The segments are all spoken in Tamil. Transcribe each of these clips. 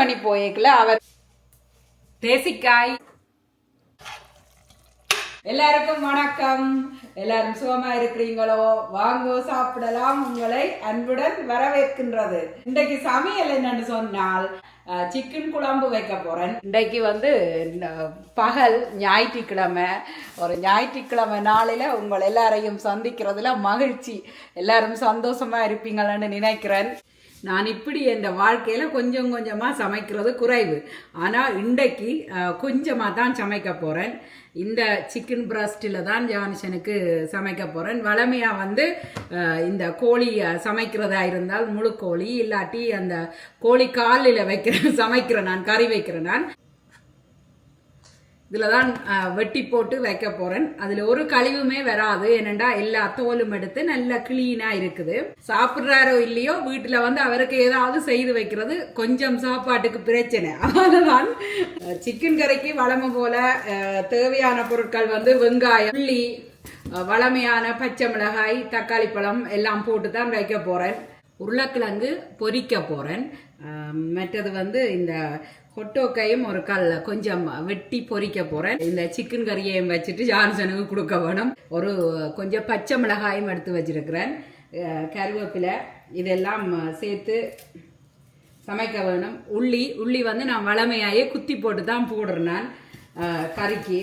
மணி போய்க்குள்ள அவர் தேசிக்காய். எல்லாருக்கும் வணக்கம். எல்லாரும் சுகமா இருக்கிறீங்களோ? வாங்கோ சாப்பிடலாம். உங்களை அன்புடன் வரவேற்கின்றது. இன்றைக்கு சமையல் என்னன்னு சொன்னால் சிக்கன் குழம்பு வைக்க போறேன். இன்றைக்கு பகல் ஞாயிற்றுக்கிழமை, ஒரு ஞாயிற்றுக்கிழமை நாளில உங்கள் எல்லாரையும் சந்திக்கிறதுல மகிழ்ச்சி. எல்லாரும் சந்தோஷமா இருப்பீங்கன்னு நினைக்கிறேன். நான் இப்படி என் வாழ்க்கையில் கொஞ்சம் கொஞ்சமாக சமைக்கிறது குறைவு. ஆனால் இன்றைக்கு கொஞ்சமாக தான் சமைக்க போகிறேன். இந்த சிக்கன் பிரஸ்ட்டில் தான் ஜான்சனுக்கு சமைக்க போகிறேன். வளமையாக இந்த கோழி சமைக்கிறதா இருந்தால் முழு கோழி, இல்லாட்டி அந்த கோழி காலில் சமைக்கிறேன் நான், கறி வைக்கிறேன் நான். இதில் தான் வெட்டி போட்டு வைக்க போகிறேன். அதில் ஒரு கழிவுமே வராது. ஏனெண்டா எல்லா தோலும் எடுத்து நல்லா கிளீனாக இருக்குது. சாப்பிட்றாரோ இல்லையோ வீட்டில் அவருக்கு ஏதாவது செய்து வைக்கிறது கொஞ்சம் சாப்பாட்டுக்கு பிரச்சனை. அதனால தான் சிக்கன் கறிக்கு வளமை போல தேவையான பொருட்கள் வெங்காயம், உள்ளி, வளமையான பச்சை மிளகாய், தக்காளி பழம் எல்லாம் போட்டு தான் வைக்க போகிறேன். உருளைக்கிழங்கு பொரிக்க போகிறேன். மற்றது இந்த கொட்டோக்கையும் ஒரு கல்ல கொஞ்சம் வெட்டி பொரிக்க போறேன். இந்த சிக்கன் கறியையும் வச்சுட்டு ஜான்சனுக்கு கொடுக்க வேணும். ஒரு கொஞ்சம் பச்சை மிளகாயும் எடுத்து வச்சிருக்கிறேன், கருவேப்பிலை, இதெல்லாம் சேர்த்து சமைக்க வேணும். உள்ளி நான் வளமையாயே குத்தி போட்டு தான் போடுறேன் நான் கறிக்கு.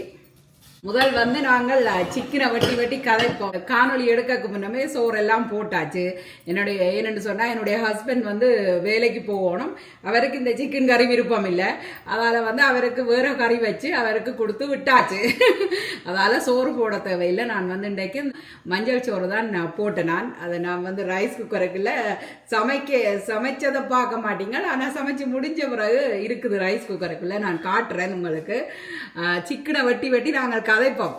முதல் நாங்கள் சிக்கனை வெட்டி கதைப்போம். காணொலி எடுக்க முன்னமே சோறெல்லாம் போட்டாச்சு. ஏன்னு சொன்னால் என்னுடைய ஹஸ்பண்ட் வேலைக்கு போகணும். அவருக்கு இந்த சிக்கன் கறி விருப்பம் இல்லை. அதால் அவருக்கு வேறு கறி வச்சு அவருக்கு கொடுத்து விட்டாச்சு. அதால் சோறு போட தேவையில்லை. நான் இன்றைக்கு மஞ்சள் சோறு தான் போட்டேன். அதை நான் ரைஸ் குக்கருக்குள்ள சமைச்சதை பார்க்க மாட்டீங்க. ஆனால் சமைச்சு முடிஞ்ச பிறகு இருக்குது ரைஸ் குக்கருக்குள்ள. நான் காட்டுறேன் உங்களுக்கு. சிக்கனை வெட்டி நாங்கள் கதைப்போம்.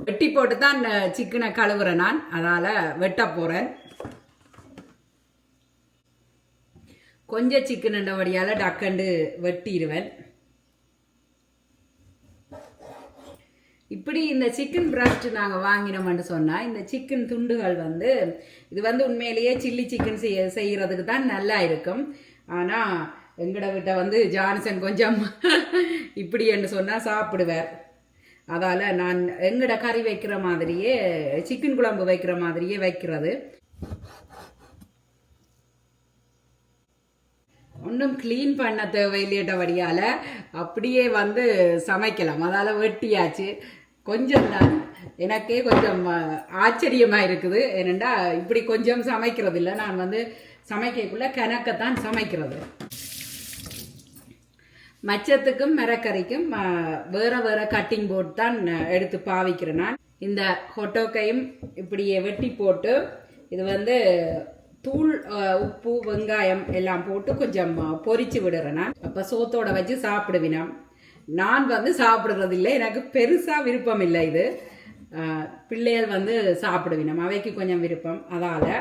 வெட்டி போட்டு தான் சிக்கனை கழுவுறேன் நான். அதனால வெட்ட போறேன். கொஞ்சம் சிக்கன் வழியால டக்கண்டு வெட்டிடுவேன். இப்படி இந்த சிக்கன் பிரஸ்ட் நாங்கள் வாங்கினோம்னு சொன்னால், இந்த சிக்கன் துண்டுகள் இது உண்மையிலேயே சில்லி சிக்கன் செய்யறதுக்கு தான் நல்லா இருக்கும். ஆனால் எங்கட வீட்டை ஜான்சன் கொஞ்சம் இப்படி என்று சொன்னால் சாப்பிடுவார். அதால் நான் எங்கட கறி வைக்கிற மாதிரியே, சிக்கன் குழம்பு வைக்கிற மாதிரியே வைக்கிறது. ஒன்றும் கிளீன் பண்ண தேவையில்லையட்டபடியால் அப்படியே சமைக்கலாம். அதால் வெட்டியாச்சு. கொஞ்சம் தான் எனக்கே கொஞ்சம் ஆச்சரியமாக இருக்குது. ஏனெண்டா இப்படி கொஞ்சம் சமைக்கிறது இல்லை. நான் சமைக்கக்குள்ள கணக்கத்தான் சமைக்கிறது. மச்சத்துக்கும் மரக்கறிக்கும் வேற வேற கட்டிங் போட்டு தான் எடுத்து பாவிக்கிறேன் நான். இந்த ஹொட்டோக்கையும் இப்படியே வெட்டி போட்டு இது தூள், உப்பு, வெங்காயம் எல்லாம் போட்டு கொஞ்சம் பொரிச்சு விடுறேன் நான். அப்போ சோத்தோட வச்சு சாப்பிடுவினா. நான் சாப்பிடுறது இல்லை, எனக்கு பெருசாக விருப்பம் இல்லை. இது பிள்ளைகள் சாப்பிடுவினம், அவைக்கு கொஞ்சம் விருப்பம். அதால்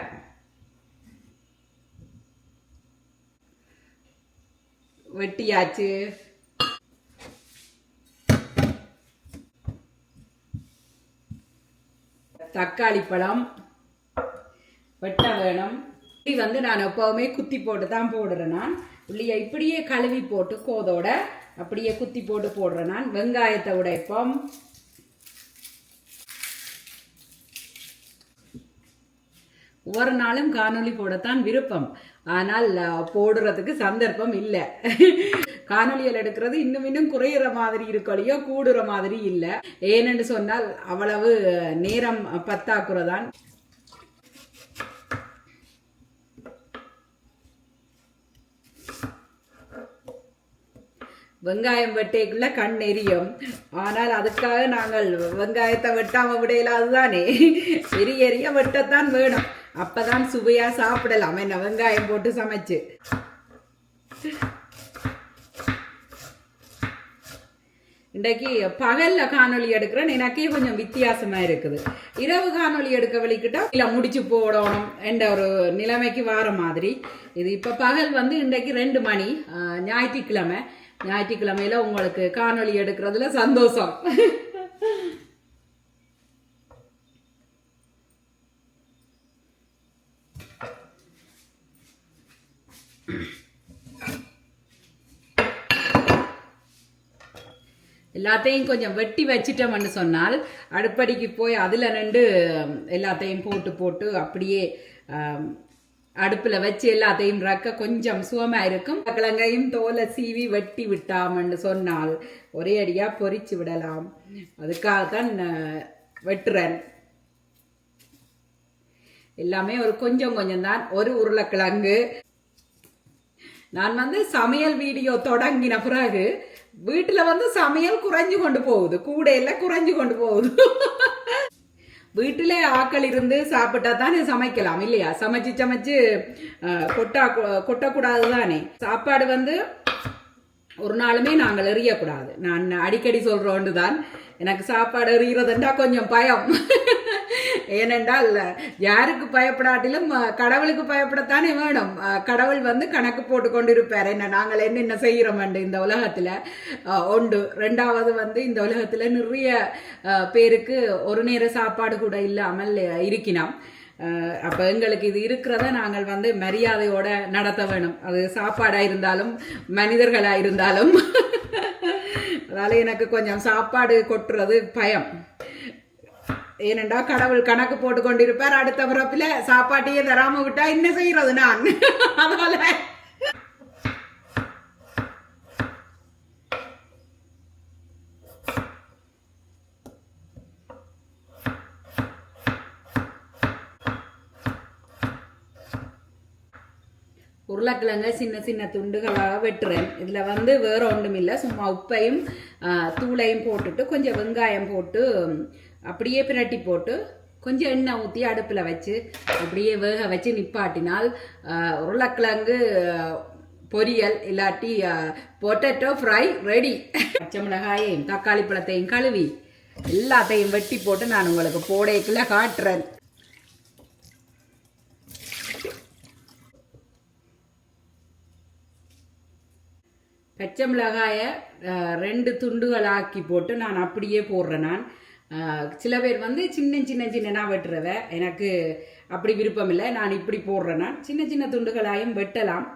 வெட்டியாச்சு. தக்காளி பழம் வெட்ட வேணும். நான் எப்பவுமே குத்தி போட்டு தான் போடுறேன் நான். உள்ளியை இப்படியே கழுவி போட்டு கோதோட அப்படியே குத்தி போட்டு போடுறேன் நான். வெங்காயத்தை உடைப்போம். ஒவ்வொரு நாளும் காணொலி போடத்தான் விருப்பம், ஆனால் போடுறதுக்கு சந்தர்ப்பம் இல்லை. காணொலிகள் எடுக்கிறது இன்னும் குறையிற மாதிரி இருக்கலையோ கூடுற மாதிரி இல்லை. ஏனென்று சொன்னால் அவ்வளவு நேரம் பத்தாக்குறதான். வெங்காயம் வெட்டைக்குள்ள கண் எரியும். ஆனால் அதுக்காக நாங்கள் வெங்காயத்தை வெட்டாம விடையில, அதுதானே எரிய வெட்டத்தான் வேணும். அப்பதான் சுவையா சாப்பிடலாம். என்ன வெங்காயம் போட்டு சமைச்சு. இன்றைக்கு பகல்ல காணொலி எடுக்கிறேன். எனக்கே கொஞ்சம் வித்தியாசமா இருக்குது. இரவு காணொலி எடுக்க வலிக்கிட்டா இல்ல முடிச்சு போடணும் என்ற ஒரு நிலைமைக்கு வார மாதிரி. இது இப்ப பகல் இன்றைக்கு 2 மணி, ஞாயிற்றுக்கிழமையில உங்களுக்கு காணொலி எடுக்கிறதுல சந்தோஷம். எல்லாத்தையும் கொஞ்சம் வெட்டி வச்சிட்டோம்னு சொன்னால் அடுப்படிக்கு போய் அதில் நின்று எல்லாத்தையும் போட்டு போட்டு அப்படியே அடுப்பில் வச்சு எல்லாத்தையும் ரக்க கொஞ்சம் சுகமாக இருக்கும். கிழங்கையும் தோலை சீவி வெட்டி விட்டாமன்னு சொன்னால் ஒரே அடியாக பொரிச்சு விடலாம். அதுக்காகத்தான் வெட்டுறேன். எல்லாமே ஒரு கொஞ்சம் கொஞ்சம் தான். ஒரு உருளைக்கிழங்கு. நான் சமையல் வீடியோ தொடங்கின பிறகு வீட்டில் சமையல் குறைஞ்சு கொண்டு போகுது, கூடையில் குறைஞ்சு கொண்டு போகுது. வீட்டிலே ஆக்கள் இருந்து சாப்பிட்டா தானே சமைக்கலாம் இல்லையா? சமைச்சு கொட்டக்கூடாது தானே. சாப்பாடு ஒரு நாளுமே நாங்கள் எறியக்கூடாது. நான் அடிக்கடி சொல்றோண்டு தான் எனக்கு சாப்பாடு எறிகிறதுண்டா கொஞ்சம் பயம். ஏனென்றால் யாருக்கு பயப்படாட்டிலும் கடவுளுக்கு பயப்படத்தானே வேணும். கடவுள் கணக்கு போட்டு கொண்டு இருப்பார். நாங்கள் என்னென்ன செய்கிறோம் இந்த உலகத்தில் உண்டு. ரெண்டாவது இந்த உலகத்தில் நிறைய பேருக்கு ஒரு நேர சாப்பாடு கூட இல்லாமல் இருக்கினோம். அப்போ எங்களுக்கு இது இருக்கிறத நாங்கள் மரியாதையோட நடத்த வேணும். அது சாப்பாடாக இருந்தாலும் மனிதர்களாக இருந்தாலும். அதனால எனக்கு கொஞ்சம் சாப்பாடு கொட்டுறது பயம். ஏனெண்டா கடவுள் கணக்கு போட்டு கொண்டிருப்பார். அடுத்த பிறப்பில் சாப்பாட்டையே தராம விட்டா என்ன செய்யறது நான்? அதனால உருளைக்கிழங்க சின்ன சின்ன துண்டுகளாக வெட்டுறேன். இதில் வேற ஒன்றும் இல்லை, சும்மா உப்பையும் தூளையும் போட்டுட்டு கொஞ்சம் வெங்காயம் போட்டு அப்படியே பிரட்டி போட்டு கொஞ்சம் எண்ணெய் ஊற்றி அடுப்பில் வச்சு அப்படியே வேக வச்சு நிப்பாட்டினால் உருளைக்கிழங்கு பொரியல் இல்லாட்டி பொட்டேட்டோ ஃப்ரை ரெடி. பச்சை மிளகாயையும் தக்காளி பழத்தையும் கழுவி எல்லாத்தையும் வெட்டி போட்டு நான் உங்களுக்கு போடைக்குள்ள காட்டுறேன். பச்சை மிளகாயை 2 துண்டுகளாக்கி போட்டு நான் அப்படியே போடுறேன். நான் சில பேர் சின்ன சின்ன சின்னனா வெட்டுறவ, எனக்கு அப்படி விருப்பம் இல்லை. நான் இப்படி போடுறேன். நான் சின்ன சின்ன துண்டுகளாயும் வெட்டலாம்,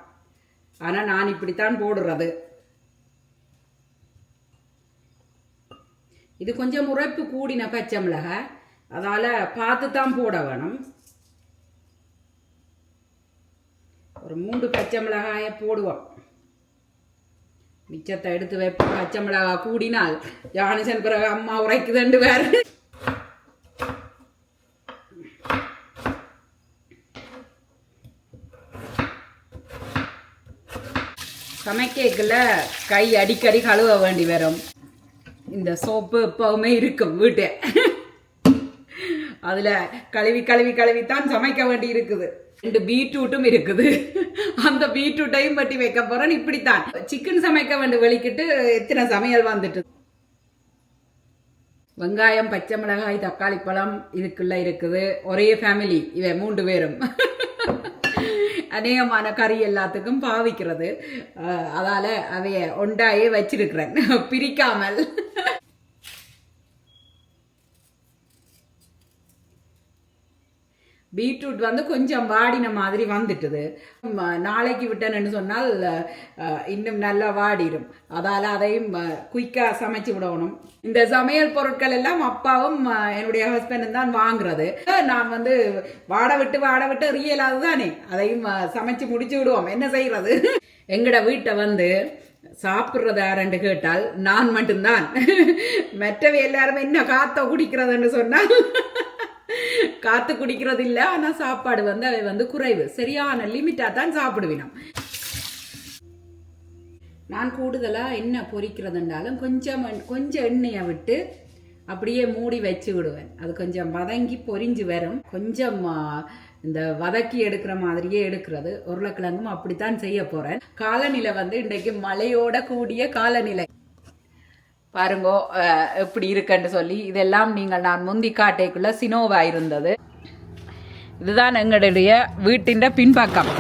ஆனால் நான் இப்படித்தான் போடுறது. இது கொஞ்சம் உரைப்பு கூடின பச்சை மிளகாய், அதால் பார்த்து தான் போட வேணும். ஒரு 3 பச்சை மிளகாயை போடுவோம். மிச்சத்தை எடுத்து வைப்போம். பச்சை மிளகா கூடினால் ஜானசன் பிறகு அம்மா உரைக்குதுண்டு வேறு. சமைக்கல கை அடிக்கடி கழுவ வேண்டி வரும். இந்த சோப்பு எப்பவுமே இருக்கும் வீட்டு. அதுல கழுவி கழுவி கழுவித்தான் சமைக்க வேண்டி இருக்குது. 2 பீட்ரூட்டும் இருக்குது. அந்த பீட்ரூட்டையும் பட்டி வைக்க போறேன். இப்படித்தான் சிக்கன் சமைக்க வேண்டி வெளிக்கிட்டு எத்தனை சமையல் வந்துட்டு. வெங்காயம், பச்சை மிளகாய், தக்காளி பழம் இதுக்குள்ள இருக்குது. ஒரே ஃபேமிலி இவ 3 பேரும். அநேகமான கறி எல்லாத்துக்கும் பாவிக்கிறது. அதால அவைய ஒண்டாயே வச்சிருக்கிறேன் பிரிக்காமல். பீட்ரூட் கொஞ்சம் வாடின மாதிரி வந்துட்டுது. நாளைக்கு விட்டேன்னு சொன்னால் இன்னும் நல்லா வாடிடும். அதால் அதையும் குயிக்காக சமைச்சு விடணும். இந்த சமையல் பொருட்கள் எல்லாம் அப்பாவும் என்னுடைய ஹஸ்பண்டும் தான் வாங்குறது. நான் வாட விட்டு ரியலாது தானே, அதையும் சமைச்சு முடிச்சு விடுவோம். என்ன செய்யறது? எங்கட வீட்டை சாப்பிட்றது யாருன்னு கேட்டால் நான் மட்டும்தான். மற்றவை எல்லாருமே என்ன காத்த குடிக்கிறதுன்னு சொன்னால் காத்து குடிக்கிறது இல்லை. ஆனால் சாப்பாடு அவை குறைவு, சரியான லிமிட்டா தான் சாப்பிடுவினோம். நான் கூடுதலாக என்ன பொரிக்கிறதுனாலும் கொஞ்சம் எண்ணெயை விட்டு அப்படியே மூடி வச்சு விடுவேன். அது கொஞ்சம் வதங்கி பொரிஞ்சு வரும். கொஞ்சம் இந்த வதக்கி எடுக்கிற மாதிரியே எடுக்கிறது. உருளைக்கிழங்கும் அப்படித்தான் செய்ய போறேன். காலநிலை இன்றைக்கு மழையோட கூடிய காலநிலை. பாருங்கோ எப்படி இருக்குன்னு சொல்லி. இதெல்லாம் நான் முந்தி காட்டைக்குள்ள சினோவா இருந்தது. இதுதான் எங்களுடைய வீட்டின் பின்பக்கம்.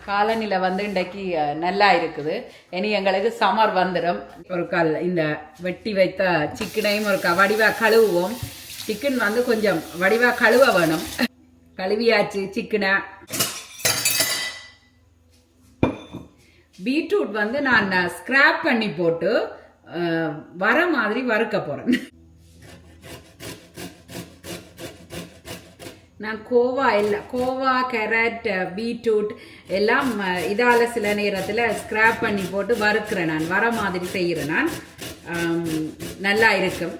காலநிலை இன்றைக்கு நல்லா இருக்குது. இனி எங்களுக்கு சம்மர் வந்துடும். ஒரு கால் இந்த வெட்டி வைத்த சிக்கனையும் ஒரு வடிவா கழுவுவோம். சிக்கன் கொஞ்சம் வடிவா கழுவ வேணும். கழுவியாச்சு சிக்கனை. பீட்ரூட் வந்து நான் ஸ்கிராப் பண்ணி போட்டு வர மாதிரி வறுக்க போறேன். நான் கோவா கேரட் பீட்ரூட் எல்லாம் இதால் சில நேரத்தில் ஸ்கிராப் பண்ணி போட்டு வறுக்கிறேன். நான் வர மாதிரி செய்கிறேன். நான் நல்லா இருக்கும்.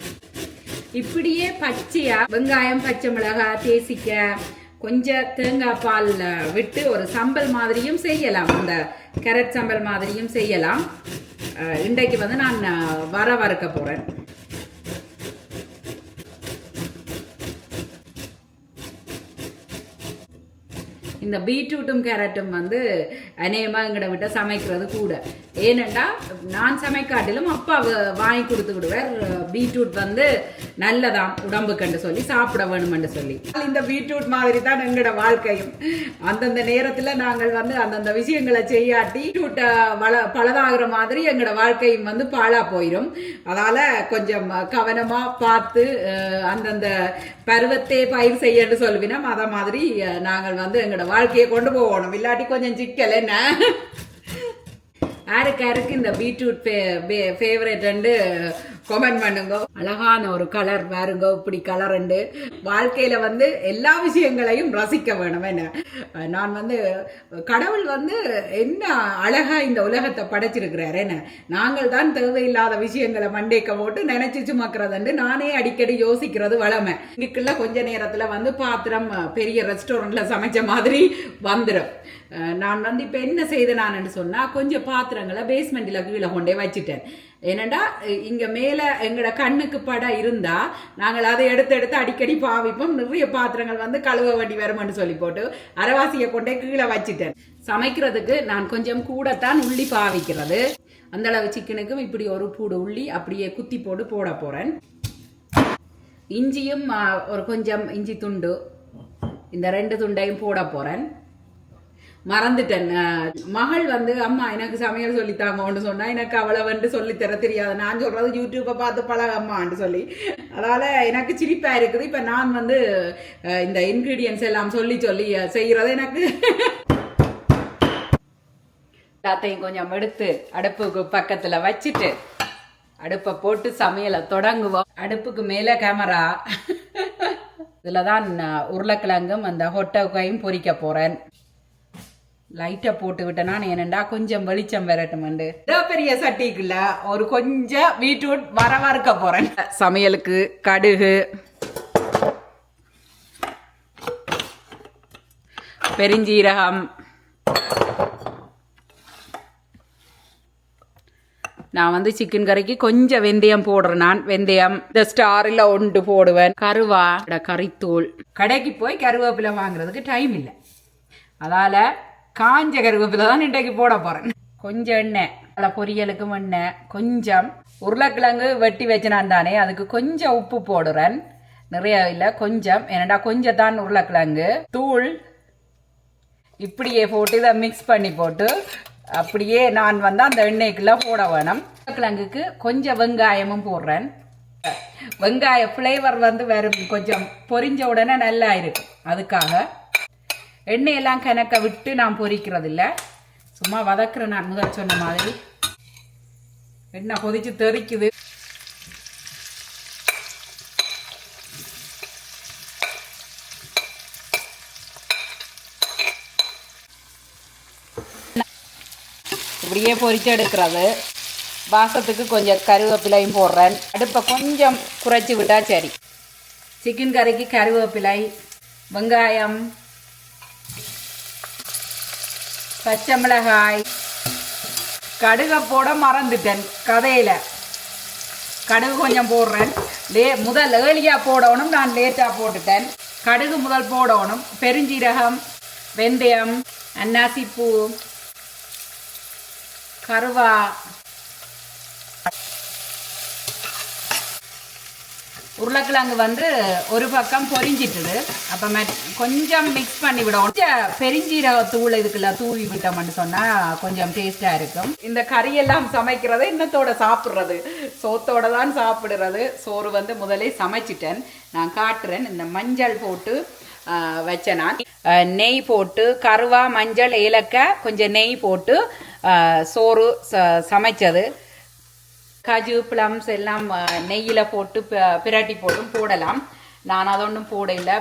இப்படியே பச்சையா வெங்காயம், பச்சை மிளகாய், தேசிக்காய், கொஞ்சம் தேங்காய் பால் விட்டு ஒரு சம்பல் மாதிரியும் செய்யலாம். அந்த கேரட் சம்பல் மாதிரியும் செய்யலாம். இன்றைக்கு வந்து நான் வறுக்க போகிறேன். இந்த பீட்ரூட்டும் கேரட்டும் வந்து அநேகமாக எங்கிட்ட விட்ட சமைக்கிறது கூட. ஏனெண்டா நான் சமைக்காட்டிலும் அப்பா வாங்கி கொடுத்து விடுவார். பீட்ரூட் வந்து நல்லதாம் உடம்புக்குன்னு சொல்லி சாப்பிட வேணும்னு சொல்லி. இந்த பீட்ரூட் மாதிரி தான் எங்களோட வாழ்க்கையும். அந்தந்த நேரத்தில் நாங்கள் வந்து அந்தந்த விஷயங்களை செய்யாட்டி பீட்ரூட்டை பலதாகிற மாதிரி எங்களோட வாழ்க்கையும் வந்து பாழா போயிடும். அதால கொஞ்சம் கவனமா பார்த்து அந்தந்த பருவத்தை பயிர் செய்யன்னு சொல்லுவினோம். அதை மாதிரி நாங்கள் வந்து எங்களோட வாழ்க்கையை கொண்டு போகணும். இல்லாட்டி கொஞ்சம் சிக்கல் என்ன. யாருக்கு இந்த பீட்ரூட் ஃபேவரட் கமெண்ட் பண்ணுங்க. அழகான ஒரு கலர் பாருங்க. இப்படி கலர் உண்டு. வாழ்க்கையில வந்து எல்லா விஷயங்களையும் ரசிக்க வேணும். என்ன நான் வந்து கடவுள் வந்து என்ன அழகா இந்த உலகத்தை படைச்சிருக்கிறார். என்ன நாங்கள் தான் தேவையில்லாத விஷயங்களை மண்டைக்க போட்டு நினைச்சு சுமக்கிறதுண்டு நானே அடிக்கடி யோசிக்கிறது வளமை. இதுக்குள்ள கொஞ்ச நேரத்துல வந்து பாத்திரம் பெரிய ரெஸ்டாரண்ட்ல சமைச்ச மாதிரி வந்துடும். நான் வந்து இப்ப என்ன செய்தேன் நான் சொன்னா கொஞ்சம் பாத்திரங்களை பேஸ்மெண்ட்ல கீழே கொண்டே வச்சுட்டேன். ஏனண்டா இங்க மேல எங்கட கண்ணுக்கு படம் இருந்தா நாங்கள் அதை எடுத்து அடிக்கடி பாவிப்போம். நிறைய பாத்திரங்கள் வந்து கழுவ வேண்டி வரும்னு சொல்லி போட்டு அரைவாசியை கொண்டே கீழே வச்சுட்டேன். சமைக்கிறதுக்கு நான் கொஞ்சம் கூடத்தான் உள்ளி பாவிக்கிறது. அந்த அளவு சிக்கனுக்கும் இப்படி ஒரு பூடு உள்ளி அப்படியே குத்தி போட்டு போட போறேன். இஞ்சியும் ஒரு கொஞ்சம் இஞ்சி துண்டு, இந்த 2 துண்டையும் போட போறேன். மறந்துட்டேன். மகள் வந்து அம்மா எனக்கு சமையல் சொல்லித்தாங்கன்னு சொன்னா எனக்கு அவளை வந்து சொல்லித்தர தெரியாது. நான் சொல்றது யூடியூப்பை பார்த்து பழகம்மான்னு சொல்லி. அதனால எனக்கு சிரிப்பா இருக்குது. இப்ப நான் வந்து இந்த இன்கிரீடியன்ஸ் எல்லாம் சொல்லி செய்யறது எனக்கு எல்லாத்தையும் கொஞ்சம் எடுத்து அடுப்புக்கு பக்கத்துல வச்சுட்டு அடுப்பை போட்டு சமையலை தொடங்குவோம். அடுப்புக்கு மேல கேமரா. இதுலதான் உருளைக்கிழங்கும் அந்த ஹொட்டகையும் பொரிக்க போறேன். லைட்டை போட்டு விட்டேன்னா என்னண்டா கொஞ்சம் வெளிச்சம் வரட்டும். பெரிய சட்டிக்குள்ள ஒரு கொஞ்சம் பீட்ரூட் வறுக்க போறேன். சமையலுக்கு கடுகு, பெருஞ்சீரகம், நான் வந்து சிக்கன் கறிக்கு கொஞ்சம் வெந்தயம் போடுறேன். நான் வெந்தயம் இந்த ஸ்டாரில் ஒன்று போடுவேன். கருவா, கறித்தூள். கடைக்கு போய் கருவேப்பிலை வாங்குறதுக்கு டைம் இல்லை. அதால காஞ்ச கருவேப்பிலை தான் இன்றைக்கு போட போறேன். கொஞ்சம் எண்ணெய், அதில் பொரியலுக்கும் எண்ணெய், கொஞ்சம் உருளைக்கிழங்கு வெட்டி வச்சினான் தானே அதுக்கு கொஞ்சம் உப்பு போடுறேன். நிறைய இல்லை, கொஞ்சம். ஏன்னா கொஞ்சம் தான் உருளைக்கிழங்கு தூள். இப்படியே போட்டு இதை மிக்ஸ் பண்ணி போட்டு அப்படியே நான் வந்து அந்த எண்ணெய்க்குள்ள போட வேணும். உருளைக்கிழங்குக்கு கொஞ்சம் வெங்காயமும் போடுறேன். வெங்காய ஃப்ளேவர் வந்து வரும். கொஞ்சம் பொரிஞ்ச உடனே நல்லா இருக்கும். அதுக்காக எண்ணெயெல்லாம் கணக்க விட்டு நான் பொரிக்கிறது இல்லை, சும்மா வதக்குறேன். நான் முதல் சொன்ன மாதிரி எண்ணெய் கொதிச்சு தெறிக்குது. இப்படியே பொரிச்சு எடுக்கிறது. வாசத்துக்கு கொஞ்சம் கருவேப்பிலையும் போடுறேன். அடுப்பை கொஞ்சம் குறைச்சி விட்டா சரி. சிக்கன் கறிக்கு கருவேப்பிலை, வெங்காயம், பச்சை மிளகாய், கடுகை போட மறந்துட்டேன் கதையில. கடுகு கொஞ்சம் போடுறேன். முதல் ஏர்லியா போடணும், நான் லேட்டா போட்டுட்டேன். கடுகு முதல் போடணும். பெருஞ்சீரகம், வெந்தயம், அன்னாசிப்பூ, கருவா, உருளைக்கிழங்கு வந்து ஒரு பக்கம் பொரிஞ்சிட்டுது. அப்போ கொஞ்சம் மிக்ஸ் பண்ணி விடணும். பெருஞ்சீரக தூள் இதுக்குள்ள தூவி விட்டோம்னு சொன்னால் கொஞ்சம் டேஸ்டாக இருக்கும். இந்த கறியெல்லாம் சமைக்கிறது இன்னத்தோட சாப்பிட்றது, சோத்தோட தான் சாப்பிடுறது. சோறு வந்து முதலே சமைச்சிட்டேன். நான் காட்டுறேன். இந்த மஞ்சள் போட்டு வச்சேன் நான். நெய் போட்டு கருவா மஞ்சள் ஏலக்காய் கொஞ்சம் நெய் போட்டு சோறு சமைச்சது. காஜு பிளம்ஸ் எல்லாம் நெய்யில் போட்டு பிரட்டி போட்டும் போடலாம். நான் அதொன்றும் போடல,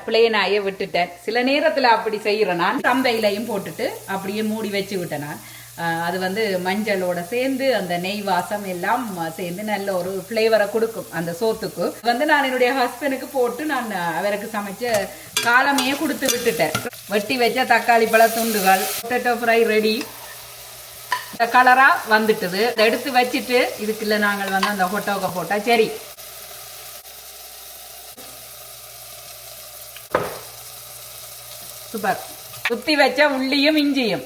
பிளேனாயே விட்டுட்டேன். சில நேரத்தில் அப்படி செய்கிறேன் நான். தந்தையிலையும் போட்டுட்டு அப்படியே மூடி வச்சு விட்டேன் நான். அது வந்து மஞ்சளோட சேர்ந்து அந்த நெய் வாசம் எல்லாம் சேர்ந்து நல்ல ஒரு ஃப்ளேவரை கொடுக்கும் அந்த சோத்துக்கு. வந்து நான் என்னுடைய ஹஸ்பண்டுக்கு போட்டு நான் அவருக்கு சமைச்ச காலமையே கொடுத்து விட்டுட்டேன். வெட்டி வச்ச தக்காளி பழ துண்டுகள், பொட்டேட்டோ ஃப்ரை ரெடி. இந்த கலரா வந்துட்டுது. எடுத்து வச்சுட்டு இதுக்குள்ள நாங்கள் வந்து அந்த ஹொட்டோக்க போட்டா சரி. சூப்பர். சுத்தி வச்ச உள்ளியும் இஞ்சியும்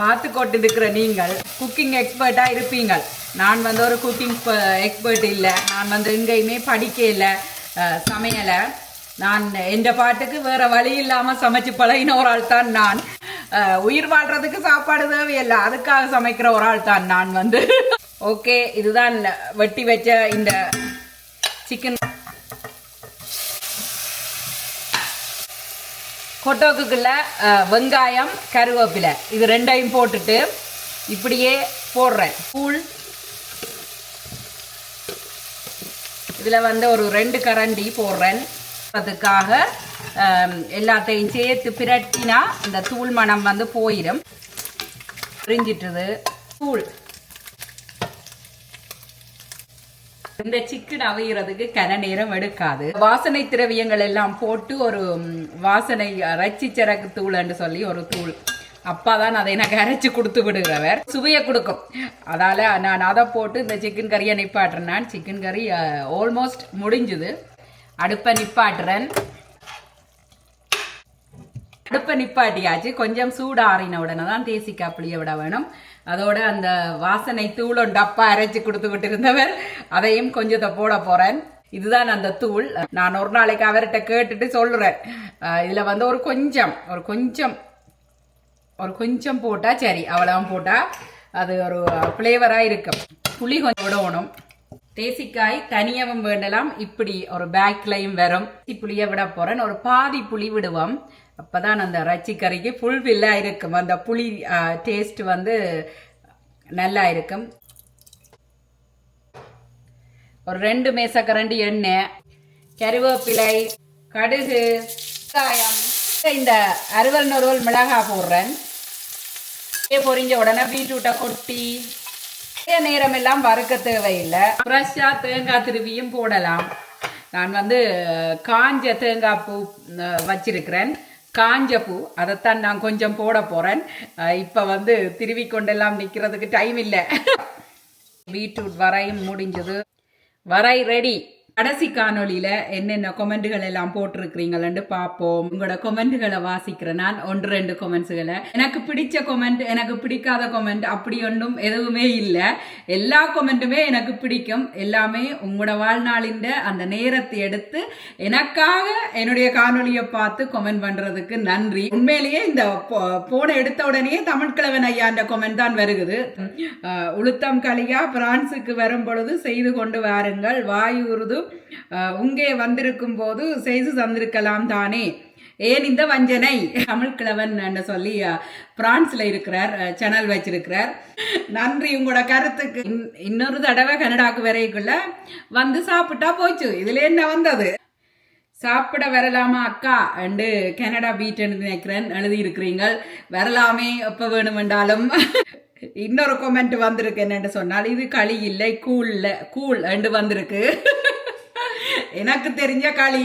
பார்த்து கொண்டு இருக்கிற நீங்கள் குக்கிங் எக்ஸ்பர்ட்டா இருப்பீங்க. நான் வந்து ஒரு குக்கிங் எக்ஸ்பர்ட் இல்லை. நான் வந்து எங்கேயுமே படிக்க இல்லை சமையலை. நான் எந்த பாட்டுக்கு வேற வழி இல்லாம சமைச்சு பழகின ஒரு ஆள் தான் நான். உயிர் வாழ்றதுக்கு சாப்பாடு தேவையில்லை, அதுக்காக சமைக்கிற ஒரு ஆள் தான் நான் வந்து. ஓகே, இதுதான் வெட்டி வச்ச இந்த சிக்கன். கொட்டோக்குள்ள வெங்காயம் கருவேப்பிலை இது ரெண்டையும் போட்டுட்டு இப்படியே போடுறேன். தூள் இதில் வந்து ஒரு 2 கரண்டி போடுறேன். அதுக்காக எல்லாத்தையும் சேர்த்து பிரட்டினா இந்த தூள் மணம் வந்து போயிடும். பிரிஞ்சிட்டுது தூள். இந்த சிக்கன் அவியறதுக்கு கன நேரம் எடுக்காது. வாசனை திரவியங்கள் எல்லாம் போட்டு ஒரு வாசனை ரச்சி சரக்கு தூள்னு சொல்லி ஒரு தூள் அப்பாதான் அதை எனக்கு அரைச்சு கொடுத்து விடுகிறவர். சுவையை கொடுக்கும். அதால நான் அதை போட்டு இந்த சிக்கன் கறியை நிப்பாட்டுறேன். நான் சிக்கன் கறி ஆல்மோஸ்ட் முடிஞ்சுது. அடுப்பை நிப்பாட்டுறேன். அடுப்பை நிப்பாட்டியாச்சு. கொஞ்சம் சூடு ஆறின உடனே தான் தேசிக்காய் புளிய விட வேணும். அதோட அந்த வாசனை தூள் டப்பா அரைச்சு கொடுத்து விட்டு இருந்தவர் அதையும் கொஞ்சத்தை போட போறேன். இதுதான் அந்த தூள். நான் ஒரு நாளைக்கு அவர்கிட்ட கேட்டுட்டு சொல்றேன். இதுல வந்து ஒரு கொஞ்சம் போட்டா சரி, அவ்வளவு போட்டா அது ஒரு பிளேவரா இருக்கும். புளி கொஞ்சம் விடணும். தேசிக்காய் தனியாவும் வேண்டலாம், இப்படி ஒரு பேக்லையும் வரும். புளிய விட போறேன். ஒரு பாதி புளி விடுவோம். அப்பதான் அந்த இறைச்சி கறிக்கு ஃபுல்ஃபில்லா இருக்கும். அந்த புளி டேஸ்ட் வந்து நல்லா இருக்கும். ஒரு 2 மேசக்கரண்டி எண்ணெய், கருவேப்பிலை, கடுகு, வெங்காயம், இந்த அறுவல் நொறுவல் மிளகாய் போடுறேன். பொரிஞ்ச உடனே பீட்ரூட்டை கொட்டி நேரம் எல்லாம் வறுக்க தேவையில்லை. ஃப்ரெஷ்ஷா தேங்காய் திருவியும் போடலாம். நான் வந்து காஞ்ச தேங்காய் பூ வச்சிருக்கிறேன். காஞ்ச பூ அதைத்தான் நான் கொஞ்சம் போட போறேன். இப்ப வந்து திருவி கொண்டெல்லாம் நிக்கிறதுக்கு டைம் இல்லை. பீட்ரூட் வரையும் முடிஞ்சது. வரை ரெடி. கடைசி காணொலியில என்னென்ன கொமெண்ட்கள் எல்லாம் போட்டிருக்கிறீங்களு பார்ப்போம். உங்களோட கொமெண்ட்களை வாசிக்கிறேன் நான். 1-2 கொமெண்ட்ஸ்களை. எனக்கு பிடிச்ச கொமெண்ட், எனக்கு பிடிக்காத கொமெண்ட் அப்படி ஒன்றும் எதுவுமே இல்லை. எல்லா கொமெண்ட்டுமே எனக்கு பிடிக்கும். எல்லாமே உங்களோட வாழ்நாளின் அந்த நேரத்தை எடுத்து எனக்காக என்னுடைய காணொலியை பார்த்து கொமெண்ட் பண்றதுக்கு நன்றி. உண்மையிலேயே இந்த போன எடுத்த உடனே தமிழ்கிழவன் ஐயாண்ட கொமெண்ட் தான் வருகுது. உளுத்தம் களியா பிரான்சுக்கு வரும் பொழுது செய்து கொண்டு வாருங்கள், வாயுறுது உங்கே வந்திருக்கும் போது செய்து தந்திருக்கலாம் தானே, ஏன் இந்த வஞ்சனை. தமிழ்கிழவன் சொல்லி பிரான்ஸ்ல இருக்கிறார், சேனல் வச்சிருக்கிறார். நன்றி உங்களோட கருத்துக்கு. இன்னொரு தடவை கனடாக்கு வரைக்குள்ள வந்து சாப்பிட்டா போச்சு. இதுல என்ன வந்தது? சாப்பிட வரலாமா அக்கா அண்டு கனடா பீட்னு நினைக்கிறேன் எழுதி இருக்கிறீங்க. வரலாமே எப்ப வேணுமென்றாலும். இன்னொரு கொமெண்ட் வந்திருக்கு. என்னன்னு சொன்னால் இது களி இல்லை கூல் அண்டு வந்திருக்கு. எனக்கு தெரிஞ்ச களி,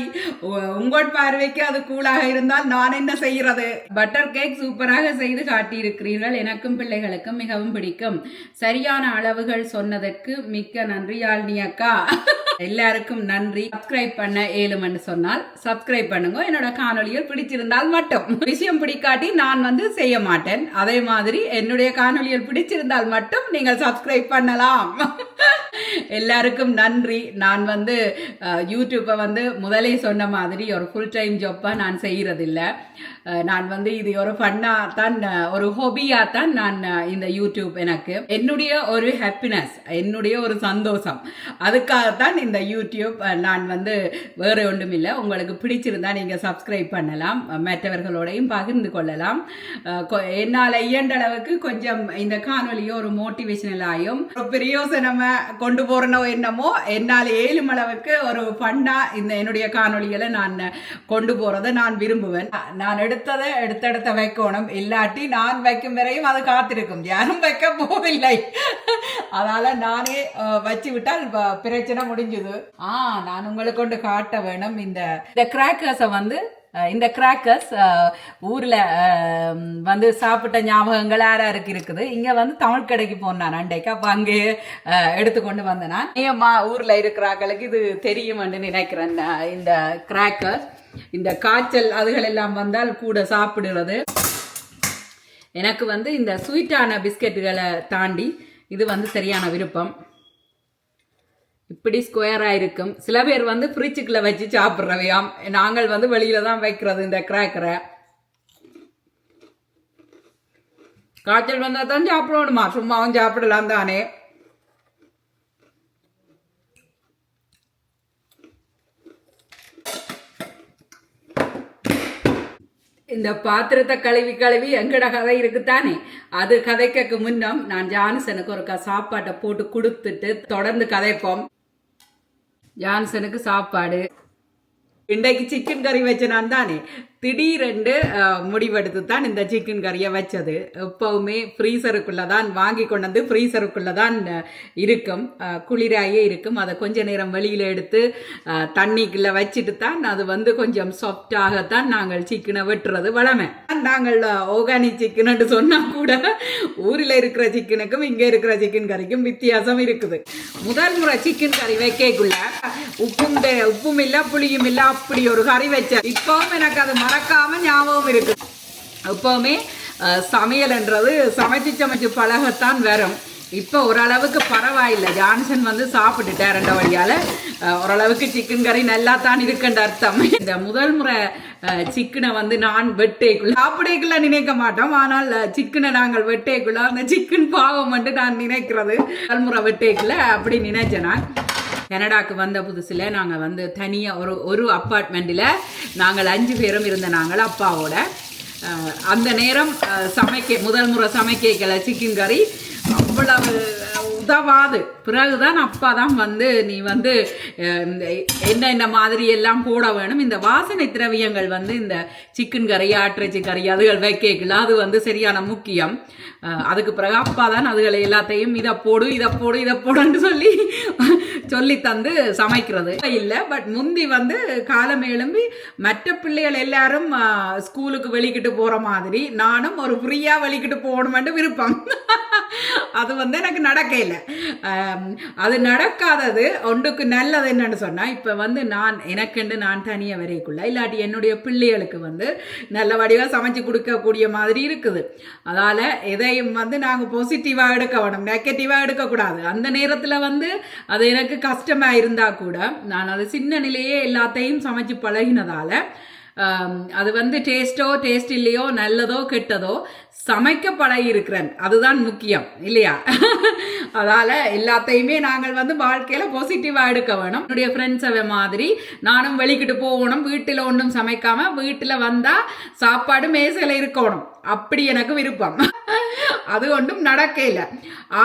உங்கள் பார்வைக்கு அது கூலாக இருந்தால் நான் என்ன செய்யறது? பட்டர் கேக் சூப்பராக செய்து காட்டியிருக்கிறீர்கள். எனக்கும் பிள்ளைகளுக்கும் மிகவும் பிடிக்கும். சரியான அளவுகள் சொன்னதற்கு மிக்க நன்றி யாழ்னி அக்கா. எல்லாருக்கும் நன்றி. சப்ஸ்கிரைப் பண்ண ஏழுமன்னு சொன்னால் சப்ஸ்கிரைப் பண்ணுங்க. என்னோட காணொலிகள் பிடிச்சிருந்தால் மட்டும். விஷயம் பிடிக்காட்டி நான் வந்து செய்ய மாட்டேன். அதே மாதிரி என்னுடைய காணொலிகள் பிடிச்சிருந்தால் மட்டும் நீங்கள் சப்ஸ்கிரைப் பண்ணலாம். எல்லாருக்கும் நன்றி. நான் வந்து யூடியூப்பை வந்து முதலே சொன்ன மாதிரி ஒரு ஃபுல் டைம் ஜாப்பாக நான் செய்கிறதில்ல. நான் வந்து இது ஒரு ஃபன்னாக தான், ஒரு ஹாபியாக தான் நான் இந்த யூடியூப் எனக்கு என்னுடைய ஒரு ஹாப்பினஸ், என்னுடைய ஒரு சந்தோஷம். அதுக்காகத்தான் இந்த யூடியூப். நான் வந்து வேறு ஒன்றும் இல்லை. உங்களுக்கு பிடிச்சிருந்தா நீங்கள் சப்ஸ்கிரைப் பண்ணலாம், மற்றவர்களோடையும் பகிர்ந்து கொள்ளலாம். என்னால் இயன்ற அளவுக்கு கொஞ்சம் இந்த காணொலியோ ஒரு மோட்டிவேஷனலாயும் ஒரு பிரயோசனமாக கொண்டு போறனோ என்னமோ என்னால் ஏழும் அளவுக்கு ஒரு ஃபன்னா இந்த என்னுடைய காணொலிகளை நான் கொண்டு போறதை நான் விரும்புவேன். நான் எடுத்தெடுத்த வைக்கணும், இல்லாட்டி நான் வைக்கும் வரையும் அது காத்திருக்கும், யாரும் வைக்க போவதில்லை. அதனால நானே வச்சு விட்டால் பிரச்சனை முடிஞ்சது. நான் உங்களுக்கு கொண்டு காட்ட வேணும் இந்த கிராக்கர்ஸை வந்து. இந்த கிராக்கர்ஸ் ஊரில் வந்து சாப்பிட்ட ஞாபகங்கள் யாராருக்கு இருக்குது. இங்கே வந்து தமிழ் கடைக்கு போனான் அண்டைக்கு, அப்போ அங்கே எடுத்துக்கொண்டு வந்தேன். நான் ஊரில் இருக்கிறாங்களுக்கு இது தெரியும்னு நினைக்கிறேன். இந்த கிராக்கர்ஸ், இந்த காய்ச்சல் அதுகள் எல்லாம் வந்தால் கூட சாப்பிடுறது. எனக்கு வந்து இந்த ஸ்வீட்டான பிஸ்கெட்டுகளை தாண்டி இது வந்து சரியான விருப்பம். இப்படி ஸ்கொயராக இருக்கும். சில பேர் வந்து ஃப்ரிட்ஜுக்குள்ளே வச்சு சாப்பிட்றவையாம். நாங்கள் வந்து வெளியில தான் வைக்கிறது இந்த கிராக்கரை. காய்ச்சல் வந்தால் தான் சாப்பிடணுமா, சும்மாவும் சாப்பிடலாம் தானே. இந்த பாத்திரத்தை கழுவி எங்கட கதை இருக்குத்தானே. அது கதைக்கு முன்னம் நான் ஜான்சனுக்கு ஒரு சாப்பாட்டை போட்டு கொடுத்துட்டு தொடர்ந்து கதைப்போம். ஜான்சனுக்கு சாப்பாடு. இன்றைக்கு சிக்கன் கறி வச்ச நான் தானே திடீரென்று முடிவெடுத்து தான் இந்த சிக்கன் கறியை வச்சது. எப்பவுமே ஃப்ரீசருக்குள்ளே தான் வாங்கி கொண்டு வந்து ஃப்ரீசருக்குள்ளே தான் இருக்கும், குளிராயே இருக்கும். அதை கொஞ்ச நேரம் வெளியில் எடுத்து தண்ணிக்குள்ளே வச்சுட்டு தான் அது வந்து கொஞ்சம் சாஃப்டாகத்தான் நாங்கள் சிக்கனை வெட்டுறது வளமை. நாங்கள் ஆர்கானிக் சிக்கன் சொன்னால் கூட ஊரில் இருக்கிற சிக்கனுக்கும் இங்கே இருக்கிற சிக்கன் கறிக்கும் வித்தியாசம் இருக்குது. முதல் முறை சிக்கன் கறி வைக்கக்குள்ள உப்பும் இல்லை புளியும் இல்லை, அப்படி ஒரு கறி வச்சேன். இப்பவும் எனக்கு அது மறக்காம ஞாபகம் இருக்கு. எப்பவுமே சமையல்ன்றது சமைச்சு பழகத்தான் வரும். இப்போ ஓரளவுக்கு பரவாயில்லை. ஜான்சன் வந்து சாப்பிட்டுட்டார் ரெண்ட வழியால். ஓரளவுக்கு சிக்கன் கறி நல்லா தான் இருக்குன்ற அர்த்தம். இந்த முதல் முறை சிக்கனை வந்து நான் வெட்டேக்குள்ள சாப்பிடக்குள்ள நினைக்க மாட்டோம். ஆனால் சிக்கனை நாங்கள் வெட்டேக்குள்ள அந்த சிக்கன் பாவம் வந்து நான் நினைக்கிறது. முதல் முறை வெட்டேக்குள்ள அப்படி நினைச்சேன். நான் கனடாவுக்கு வந்த புதுசில் நாங்கள் வந்து தனியாக ஒரு அப்பார்ட்மெண்ட்டில் நாங்கள் 5 பேரும் இருந்த நாங்கள் அப்பாவோட. அந்த நேரம் முதல் முறை சமைக்கல சிக்கன் கறி அவ்வளவு உதவாது. பிறகுதான் அப்பா தான் வந்து நீ வந்து என்ன மாதிரி எல்லாம் போட வேணும், இந்த வாசனை திரவியங்கள் வந்து இந்த சிக்கன் கறி ஆட்டிறைச்சி கறி அதுகள் வைக்கல, அது வந்து சரியான முக்கியம். அதுக்கு பிறகு அப்பா தான் அதுகளை எல்லாத்தையும் இதை போடுன்னு சொல்லி தந்து சமைக்கிறது இல்லை. பட் முந்தி வந்து காலம் எழும்பி மற்ற பிள்ளைகள் எல்லாரும் ஸ்கூலுக்கு வெளிக்கிட்டு போற மாதிரி நானும் ஒரு ஃப்ரீயா வெளிக்கிட்டு போகணும்னு விருப்பம். அது வந்து எனக்கு நடக்கல. அது நடக்காதது ஒன்றுக்கு நல்லது என்னன்னு சொன்னா, இப்ப வந்து எனக்குண்டு நான் தனியாக வரைக்குள்ள இல்லாட்டி என்னுடைய பிள்ளைகளுக்கு வந்து நல்ல வடிவா சமைச்சு கொடுக்கக்கூடிய மாதிரி இருக்குது. அதால எதையும் வந்து நாங்கள் பாசிட்டிவா எடுக்க வேணும், நெகட்டிவா எடுக்கக்கூடாது. அந்த நேரத்தில் வந்து அது எனக்கு கஷ்டமா இருந்தா கூட நான் அது சின்ன நிலையே எல்லாத்தையும் சமைச்சு பழகினதால அது வந்து டேஸ்ட் இல்லையோ நல்லதோ கெட்டதோ சமைக்க பழகி இருக்கிறேன். அதுதான் முக்கியம் இல்லையா? அதால எல்லாத்தையுமே நாங்கள் வந்து வாழ்க்கையில பாசிட்டிவா எடுக்க வேணும். என்னுடைய ஃப்ரெண்ட்ஸ் மாதிரி நானும் வெளிக்கிட்டு போகணும், வீட்டில் ஒன்றும் சமைக்காம வீட்டில் வந்தா சாப்பாடு மேசையில இருக்கணும், அப்படி எனக்கு விருப்பம். அது ஒன்றும் நடக்க இல்லை.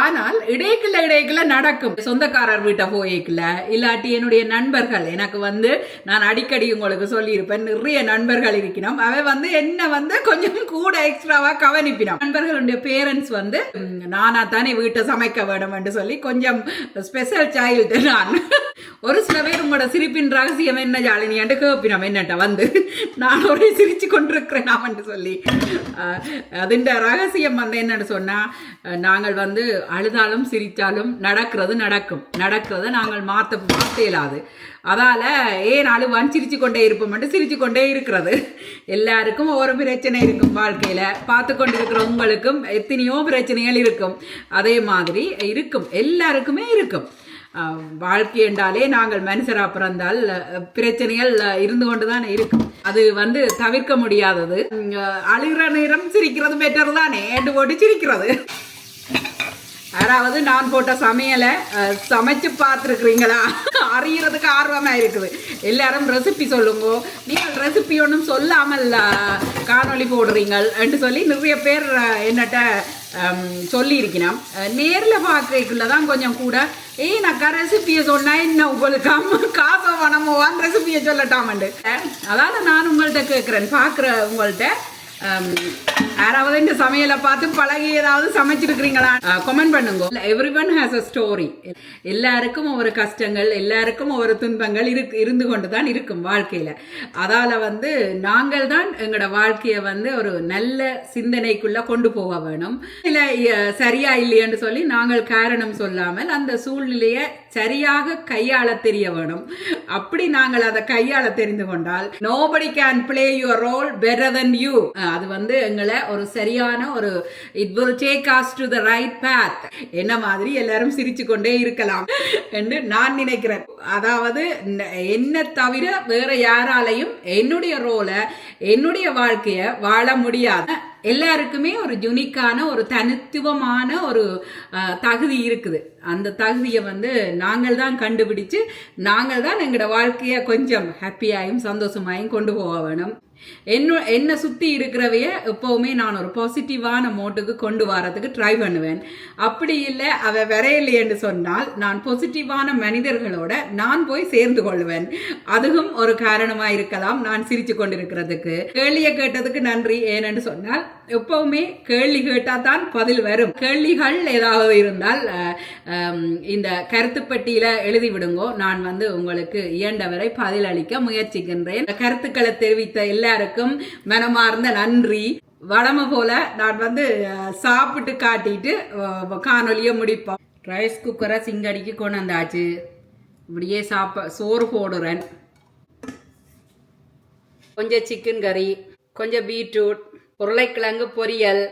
ஆனால் இடைக்குள்ள நடக்கும். சொந்தக்காரர் வீட்டை போய்க்கல இல்லாட்டி என்னுடைய நண்பர்கள், எனக்கு வந்து நான் அடிக்கடி உங்களுக்கு சொல்லியிருப்பேன், நிறைய நண்பர்கள் இருக்கணும். அவ வந்து என்ன வந்து கொஞ்சம் கூட எக்ஸ்ட்ராவா கவனிப்பினோம். நண்பர்களுடைய பேரண்ட்ஸ் வந்து நானா தானே வீட்டை சமைக்க வேணும் என்று சொல்லி கொஞ்சம் ஸ்பெஷல் சைல்டு நான். ஒரு சில பேர் உங்களோட சிரிப்பின் ரகசியம் என்ன ஜாலினியாண்டு கேப்பினோம் என்னட்ட வந்து நான் ஒரே சிரிச்சு கொண்டிருக்கிறேன் நாமன்னு சொல்லி. அதுண்ட ரகசியம் வந்து என்னன்னு சொன்னால் நாங்கள் வந்து அழுதாலும் சிரித்தாலும் நடக்கிறத நாங்கள் மாற்ற இயலாது. அதால் ஏன் அழுவான் சிரிச்சு கொண்டே இருப்போம் சிரிச்சு கொண்டே இருக்கிறது. எல்லாருக்கும் ஒவ்வொரு பிரச்சனை இருக்கும் வாழ்க்கையில். பார்த்து கொண்டு இருக்கிற உங்களுக்கும் எத்தனையோ பிரச்சனைகள் இருக்கும். அதே மாதிரி இருக்கும், எல்லாருக்குமே இருக்கும். வாழ்க்கை என்றாலே நாங்கள் மனுஷரா பிறந்தால் பிரச்சனைகள் இருந்து கொண்டுதான் இருக்கும். அது வந்து தவிர்க்க முடியாதது. அழுகிற நேரம் சிரிக்கிறது பெட்டர் தானே, ஏண்டு போட்டு சிரிக்கிறது. யாராவது நான் போட்ட சமையலை சமைச்சு பார்த்துருக்குறீங்களா? அறியறதுக்கு ஆர்வமாக இருக்குது. எல்லாரும் ரெசிபி சொல்லுங்க. நீங்கள் ரெசிபி ஒன்றும் சொல்லாமல் காணொளி போடுறீங்கள் என்று சொல்லி நிறைய பேர் என்னட்ட சொல்லியிருக்கணும். நேரில் பார்க்கறதுக்குள்ள தான் கொஞ்சம் கூட நக்கா ரெசிபியை சொன்னால் என்ன உங்களுக்கு காசோ வனமோவான் ரெசிபியை சொல்லட்டாமண்டு. அதாவது நான் உங்கள்கிட்ட கேட்குறேன், பார்க்குற உங்கள்கிட்ட யாராவது இந்த சமையலை பார்த்து பழகி ஏதாவது சமைச்சிருக்கிறீங்களா? கமெண்ட் பண்ணுங்க. Everyone has a story. எல்லாருக்கும் ஒவ்வொரு கஷ்டங்கள், எல்லாருக்கும் ஒவ்வொரு துன்பங்கள் இருந்து கொண்டு தான் இருக்கும் வாழ்க்கையில. அதால வந்து நாங்கள் தான் எங்களோட வாழ்க்கையை வந்து ஒரு நல்ல சிந்தனைக்குள்ள கொண்டு போக வேணும். இல்லை சரியா இல்லையன்னு சொல்லி நாங்கள் காரணம் சொல்லாமல் அந்த சூழ்நிலையை சரியாக கையாள தெரிய வேணும். அப்படி நாங்கள் அதை கையாள தெரிந்து கொண்டால் nobody can play your role better than you. அது வந்து எங்களை ஒரு சரியான ஒரு it will take us to the right path என்ன மாதிரி எல்லாரும் சிரிச்சு கொண்டே இருக்கலாம் என்று நான் நினைக்கிறேன். அதாவது என்ன தவிர வேற யாராலையும் என்னுடைய ரோலை, என்னுடைய வாழ்க்கைய வாழ முடியாது. எல்லாருக்குமே ஒரு யுனிக்கான ஒரு தனித்துவமான ஒரு தகுதி இருக்குது. அந்த தகுதியை வந்து நாங்கள் தான் கண்டுபிடிச்சு நாங்கள் தான் எங்களோட வாழ்க்கையை கொஞ்சம் ஹாப்பியாயும் சந்தோஷமாயும் கொண்டு போக வேணும். என்னை சுற்றி இருக்கிறவைய எப்போவுமே நான் ஒரு பாசிட்டிவான மோட்டுக்கு கொண்டு வரதுக்கு ட்ரை பண்ணுவேன். அப்படி இல்லை அவ வரையில்லையென்று சொன்னால் நான் பாசிட்டிவான மனிதர்களோட நான் போய் சேர்ந்து கொள்வேன். அதுவும் ஒரு காரணமாக இருக்கலாம் நான் சிரிச்சு கொண்டிருக்கிறதுக்கு. கேள்வியை கேட்டதுக்கு நன்றி. ஏனென்று சொன்னால் எப்பவுமே கேள்வி கேட்டால் தான் பதில் வரும். கேள்விகள் ஏதாவது இருந்தால் இந்த கருத்துப்பட்டியில எழுதி விடுங்கோ. நான் வந்து உங்களுக்கு இயன்றவரை பதில் அளிக்க முயற்சிக்கின்றேன். கருத்துக்களை தெரிவித்த எல்லாருக்கும் மனமார்ந்த நன்றி. வழமை போல நான் வந்து சாப்பிட்டு காட்டிட்டு காணொலியை முடிப்போம். ரைஸ் குக்கரை சிங்கடிக்கு கொண்டு வந்தாச்சு. இப்படியே சோறு போடுறேன். கொஞ்சம் சிக்கன் கறி, கொஞ்சம் பீட்ரூட், உருளைக்கிழங்கு பொரியல்,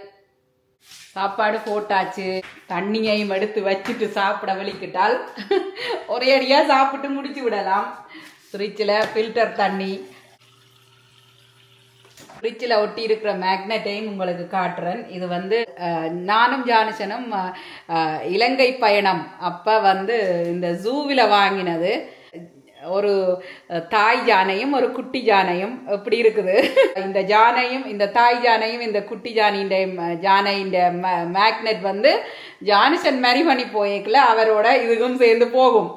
சாப்பாடு போட்டாச்சு. தண்ணியையும் எடுத்து வச்சுட்டு சாப்பிட வெளிக்கிட்டால் ஒரே அடியா சாப்பிட்டு முடிச்சு விடலாம். ஃப்ரிட்ஜில் ஃபில்டர் தண்ணி, ஃப்ரிட்ஜில் ஒட்டி இருக்கிற மேக்னெட்டையும் உங்களுக்கு காட்டுறேன். இது வந்து நானும் ஜானுசனும் இலங்கை பயணம் அப்போ வந்து இந்த ஜூவில் வாங்கினது. ஒரு தாய் யானையும் ஒரு குட்டி யானையும் எப்படி இருக்குது. இந்த யானையும் இந்த தாய் யானையும் இந்த குட்டி யானையின் மேக்னெட் வந்து ஜானுசன் மேரி பண்ணி போய்க்கல அவரோட இதுவும் சேர்ந்து போகும்.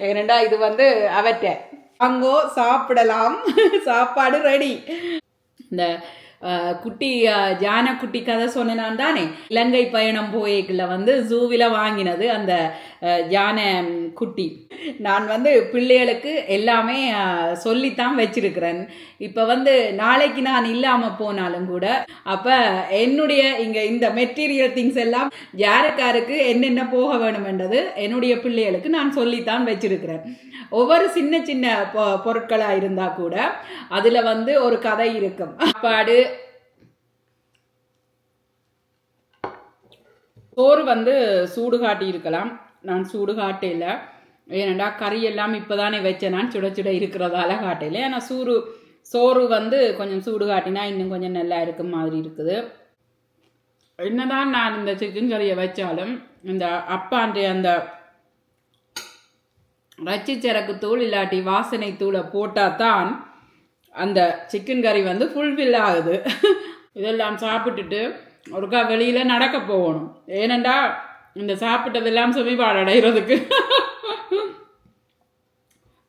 ஏனண்டா இது வந்து அவற்றை அங்கோ சாப்பிடலாம். சாப்பாடு ரெடி. இந்த குட்டி ஜானை குட்டி கதை சொன்னான் தானே, இலங்கை பயணம் போய்க்குள்ள வந்து ஜூவில் வாங்கினது அந்த யானை குட்டி. நான் வந்து பிள்ளைகளுக்கு எல்லாமே சொல்லித்தான் வச்சிருக்கிறேன். இப்போ வந்து நாளைக்கு நான் இல்லாமல் போனாலும் கூட அப்போ என்னுடைய இங்கே இந்த மெட்டீரியல் திங்ஸ் எல்லாம் யாருக்காருக்கு என்னென்ன போக வேணுமென்றது என்னுடைய பிள்ளைகளுக்கு நான் சொல்லித்தான் வச்சிருக்கிறேன். ஒவ்வொரு சின்ன சின்ன பொருட்களாக இருந்தால் கூட அதில் வந்து ஒரு கதை இருக்கும். சாப்பாடு சோறு வந்து சூடு காட்டி இருக்கலாம். நான் சூடு காட்டையில், ஏனண்டா கறி எல்லாம் இப்போ தானே வச்சேன். நான் சுட சுட இருக்கிறதால காட்டையில். ஆனால் சோறு வந்து கொஞ்சம் சூடு காட்டினா இன்னும் கொஞ்சம் நல்லா இருக்கும் மாதிரி இருக்குது. என்னதான் நான் இந்த சிக்கன் கறியை வச்சாலும் இந்த அப்பான்ற அந்த ரச்சிச்சரக்கு தூள் இல்லாட்டி வாசனை தூளை போட்டால் தான் அந்த சிக்கன் கறி வந்து ஃபுல்ஃபில் ஆகுது. இதெல்லாம் சாப்பிட்டுட்டு ஒருக்கா வெளியில் நடக்க போகணும். ஏனண்டா இந்த சாப்பிட்டதெல்லாம் சுமைப்பாடு அடைகிறதுக்கு.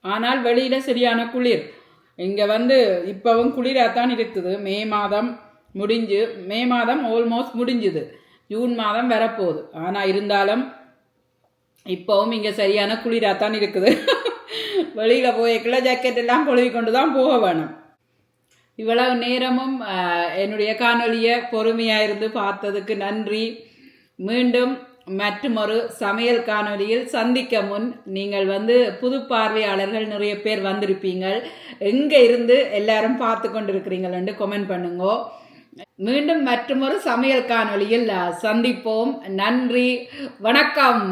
ஆனால் வெளியில் சரியான குளிர். இங்கே வந்து இப்போவும் குளிராகத்தான் இருக்குது. மே மாதம் ஆல்மோஸ்ட் முடிஞ்சுது. ஜூன் மாதம் வரப்போகுது. ஆனால் இருந்தாலும் இப்போவும் இங்கே சரியான குளிராத்தான் இருக்குது. வெளியில் போய்க்குள்ள ஜாக்கெட் எல்லாம் கொழுவி கொண்டு தான் போக வேணும். இவ்வளவு நேரமும் என்னுடைய காணொலியை பொறுமையாக இருந்து பார்த்ததுக்கு நன்றி. மீண்டும் மற்றொரு சமையல் காணொலியில் சந்திக்க முன் நீங்கள் புது பார்வையாளர்கள் நிறைய பேர் வந்திருப்பீங்கள். எங்கே இருந்து எல்லாரும் பார்த்து கொண்டிருக்கிறீங்கள் கமெண்ட் பண்ணுங்க. மீண்டும் மற்றொரு சமையல் காணொலியில் சந்திப்போம். நன்றி, வணக்கம்.